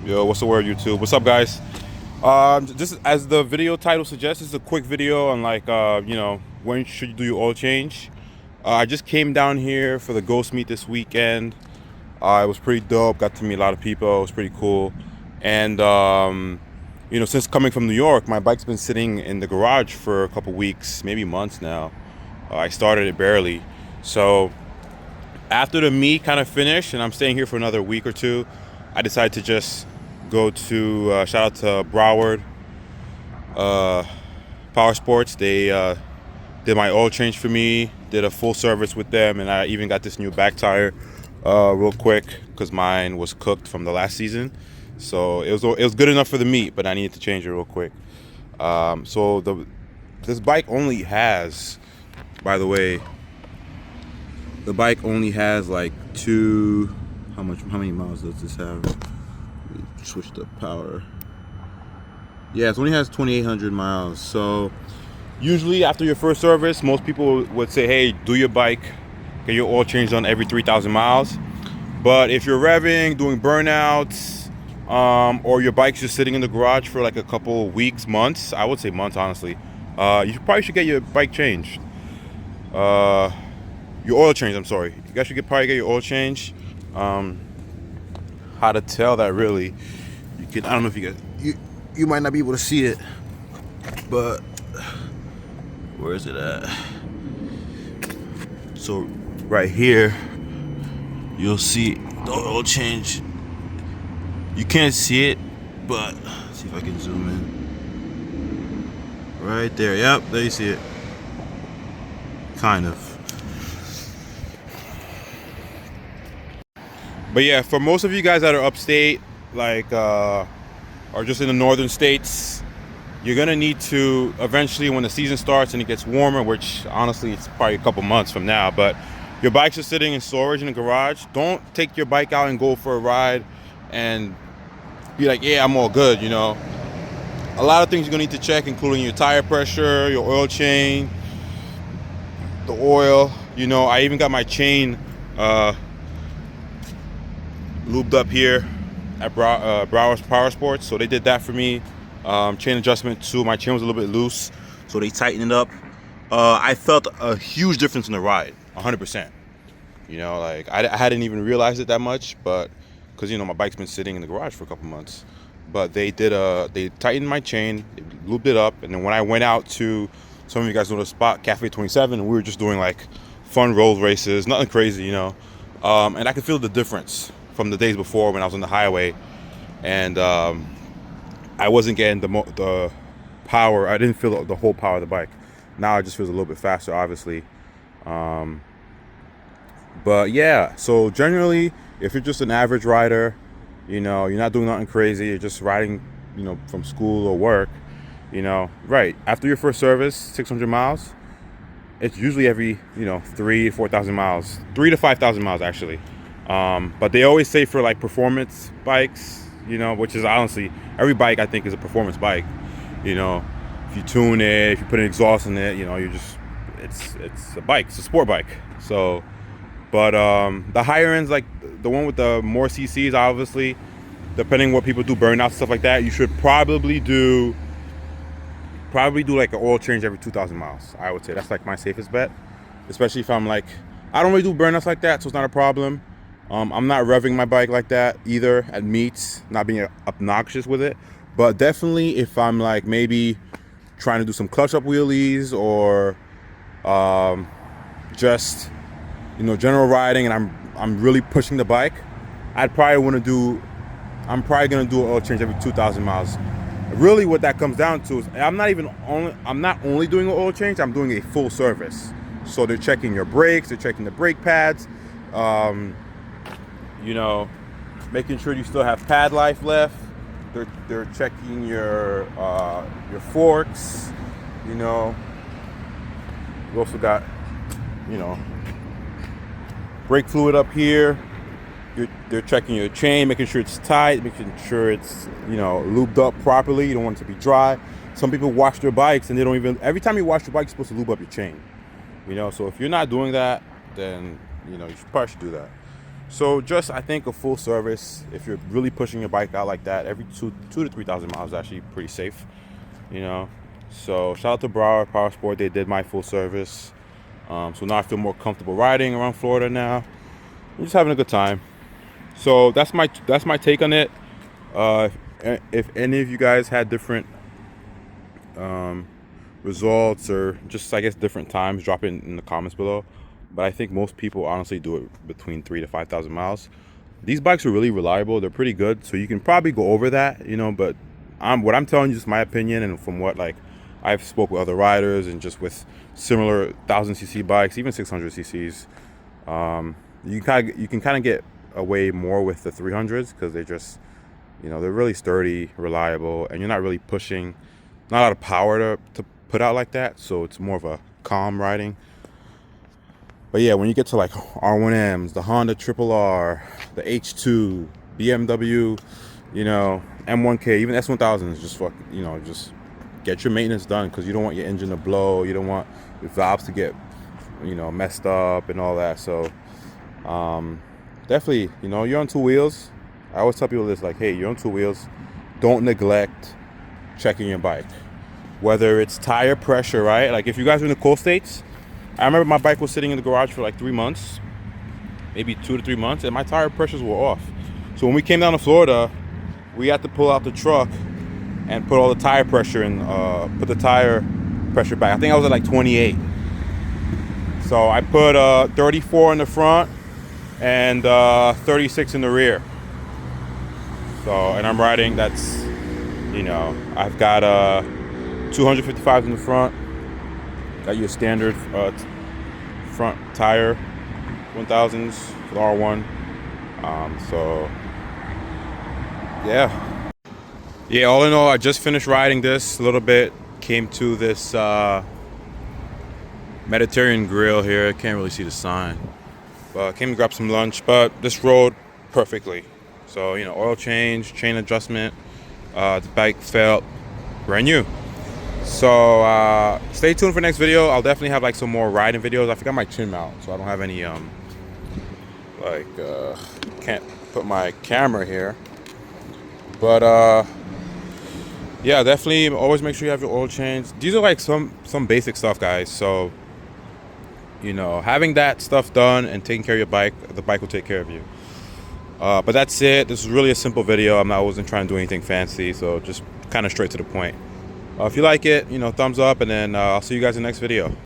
Yo, what's the word, YouTube? What's up, guys? Just as the video title suggests, it's a quick video on when should you do your oil change. I just came down here for the Ghost Meet this weekend. It was pretty dope. Got to meet a lot of people. It was pretty cool. And since coming from New York, my bike's been sitting in the garage for a couple weeks, maybe months now. I started it barely. So after the meet kind of finished, and I'm staying here for another week or two, I decided to just go to shout out to Broward Power Sports. They did my oil change for me, did a full service with them, and I even got this new back tire real quick because mine was cooked from the last season. So it was good enough for the meet, but I needed to change it real quick. This bike only has, by the way, the bike only has like how many miles does this have? Switch the power. Yeah, it only has 2,800 miles. So usually after your first service, most people would say, hey, do your bike, get your oil changed on every 3,000 miles. But if you're revving, doing burnouts, or your bike's just sitting in the garage for like a couple weeks, months, I would say months, honestly, you probably should get your bike changed. Your oil change, I'm sorry. You guys should probably get your oil change. How to tell that, really? I don't know if you might not be able to see it, but where is it at? So right here, you'll see the oil change. You can't see it, but let's see if I can zoom in. Right there, yep, there you see it. Kind of. But yeah, for most of you guys that are upstate, or just in the northern states, you're gonna need to eventually, when the season starts and it gets warmer, which honestly it's probably a couple months from now, but your bikes are sitting in storage in the garage. Don't take your bike out and go for a ride and be like, yeah, I'm all good, A lot of things you're gonna need to check, including your tire pressure, your oil chain, the oil. I even got my chain lubed up here at Broward's Power Sports, so they did that for me. Chain adjustment too. My chain was a little bit loose, so they tightened it up. I felt a huge difference in the ride, 100%. I hadn't even realized it that much, but because my bike's been sitting in the garage for a couple months. But they tightened my chain, they lubed it up, and then when I went out to, some of you guys know the spot, Cafe 27, and we were just doing like fun road races, nothing crazy, and I could feel the difference from the days before when I was on the highway, and I wasn't getting the power. I didn't feel the whole power of the bike. Now it just feels a little bit faster, obviously. But yeah, so generally, if you're just an average rider, you're not doing nothing crazy, you're just riding, from school or work, right after your first service, 600 miles, it's usually every 3,000-4,000 miles, 3,000 to 5,000 miles actually. But they always say for like performance bikes, which is honestly, every bike I think is a performance bike. If you tune it, if you put an exhaust in it, it's a bike, it's a sport bike. So, but the higher ends, like the one with the more CCs, obviously, depending what people do, burnouts, stuff like that, you should probably do like an oil change every 2,000 miles. I would say that's like my safest bet, especially if I'm like, I don't really do burnouts like that, so it's not a problem. I'm not revving my bike like that either at meets, not being obnoxious with it. But definitely if I'm like maybe trying to do some clutch up wheelies or just general riding, and I'm really pushing the bike, I'm probably gonna do an oil change every 2,000 miles. Really, what that comes down to is I'm not only doing an oil change, I'm doing a full service. So they're checking your brakes, they're checking the brake pads. Making sure you still have pad life left. They're checking your forks. We also got brake fluid up here. They're checking your chain, making sure it's tight, making sure it's lubed up properly. You don't want it to be dry. Some people wash their bikes and they don't even. Every time you wash your bike, you're supposed to lube up your chain. So if you're not doing that, then you probably should do that. So just I think a full service, if you're really pushing your bike out like that, every two to 3,000 miles is actually pretty safe, you know. So shout out to Broward Power Sport. They did my full service. So now I feel more comfortable riding around Florida now. I'm just having a good time. So that's my take on it. If any of you guys had different results or just I guess different times, drop it in the comments below. But I think most people honestly do it between 3,000 to 5,000 miles. These bikes are really reliable. They're pretty good. So you can probably go over that, you know, but what I'm telling you is my opinion, and from what like I've spoke with other riders and just with similar 1,000cc bikes, even 600cc's, you can kind of get away more with the 300s because they just, you know, they're really sturdy, reliable, and you're not really pushing, not a lot of power to put out like that. So it's more of a calm riding. But yeah, when you get to like R1Ms, the Honda Triple R, the H2, BMW, you know, M1K, even S1000 is just you know, just get your maintenance done because you don't want your engine to blow. You don't want your valves to get, you know, messed up and all that. So definitely, you know, you're on two wheels. I always tell people this, like, hey, you're on two wheels. Don't neglect checking your bike. Whether it's tire pressure, right? Like if you guys are in the cold states, I remember my bike was sitting in the garage for like 3 months, maybe 2 to 3 months, and my tire pressures were off. So when we came down to Florida, we had to pull out the truck and put all the tire pressure in, put the tire pressure back. I think I was at like 28. So I put 34 in the front and 36 in the rear. So, and I'm riding, that's, you know, I've got 255 in the front. Got your standard front tire, 1000s for the R1. So yeah, all in all, I just finished riding this a little bit. Came to this Mediterranean Grill here. I can't really see the sign, but came to grab some lunch. But this rode perfectly. So, you know, oil change, chain adjustment. The bike felt brand new. So stay tuned for next video. I'll definitely have like some more riding videos. I forgot my chin mount, so I don't have any can't put my camera here. But yeah, definitely always make sure you have your oil change. These are like some basic stuff, guys. So, you know, having that stuff done and taking care of your bike, the bike will take care of you. But that's it. This is really a simple video. I wasn't trying to do anything fancy, so just kind of straight to the point. If you like it, you know, thumbs up, and then I'll see you guys in the next video.